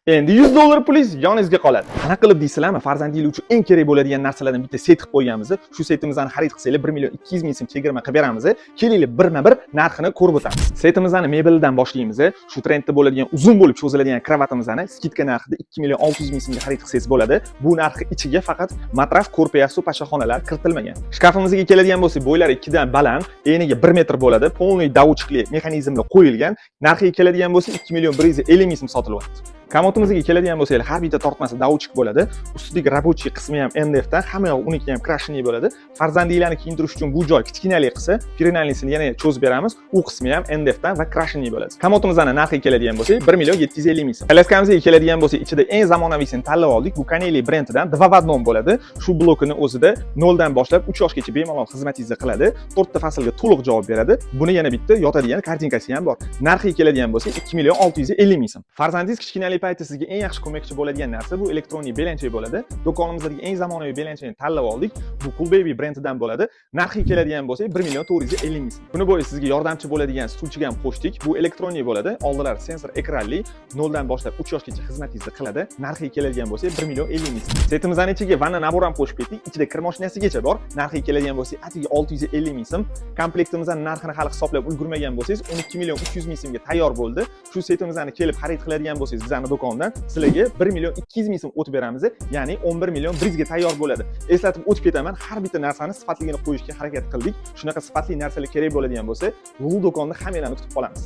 Endi $100 pulingiz yoningizga qoladi. Qanaqa qilib deysizlarmi? Farzandingiz uchun eng kerak bo'ladigan narsalardan bitta set qilib qo'yganmiz. Shu setimizni xarid qilsanglar 1.200.000 so'm chegirma qilib beramiz. Kelinglar birma-bir narxini ko'rib o'tamiz. Setimizni mebeldan boshlaymiz. Shu trendda bo'ladigan uzun bo'lib cho'ziladigan kravatimizni skidka narxida 2.600.000 so'mga xarid qilsangiz bo'ladi. Bu narxi ichiga faqat matras, ko'rpa-yastu, pashaxonalar kiritilmagan. Shkafimizga keladigan bo'lsak, bo'ylari 2 dan baland, eniga 1 metr bo'ladi. Polniy davuchli mexanizmlar qo'yilgan. Narxiga keladigan bo'lsa 2.150.000 so'm sotilyapti. Kamotimizga keladigan bo'lsak, har bitta tortmasi davuchik bo'ladi. Ustidagi рабочий qismi ham NDF dan, hamma yoq uniki ham krashniy bo'ladi. Farzandinglarni kiyintirish uchun bu joy kichkinalik qilsa, perinalnisini yana cho'zib beramiz. U qismi ham NDF dan va krashniy bo'ladi. Kamotimizning narxiga keladigan bo'lsak, 1.750.000 so'm. Kolyaskамizga keladigan bo'lsak, ichida eng zamonaviysini tanlab oldik. Bu Canelli brendidan 2 v 1 bo'ladi. Shu blokini o'zida 0 dan boshlab 3 yoshgacha bemalol xizmatingizni qiladi. 4 ta faslga to'liq javob beradi. Buni yana bitta yotadigan kartinkasi ham bor. Narxiga keladigan bo'lsak, 2.650.000 so'm. Farzandingiz kichkinalik paytda sizga eng yaxshi ko'makchi bo'ladigan narsa bu elektronniy belanchak bo'ladi. Do'konimizdagi eng zamonaviy belanchakni tanlab oldik. Bu Cool Baby brendidan bo'ladi. Narxiga keladigan bo'lsak, 1.450.000 so'm. Buni bo'yi sizga yordamchi bo'ladigan stulchiga ham qo'shdik. Bu elektronik bo'ladi. Oldilari sensor ekranli, 0 dan boshlab 3 yoshgacha xizmatingizni qiladi. Narxiga keladigan bo'lsak, 1.50.000 so'm. Setimizning ichiga vanna nabor ham qo'shib ketdik. Ichida kir mashinasigacha bor. Narxiga keladigan bo'lsak, atiga 650.000 so'm. Komplektimizning narxini hali hisoblab ulgurmagan bo'lsangiz, 12.300.000 so'mga tayyor bo'ldi. Shu setimizni kelib xarid qiladigan bo'lsangiz, bizning do'kondan sizlarga 1.200.000 so'm o'tib beramiz, ya'ni 11.100.000 ga tayyor bo'ladi. Eslatib o'tib ketaman, har bitta narsani sifatligini qo'yishga harakat qildik. Shunaqa sifatli narsalar kerak bo'ladigan bo'lsa, bu do'konni hammalarni kutib qolamiz.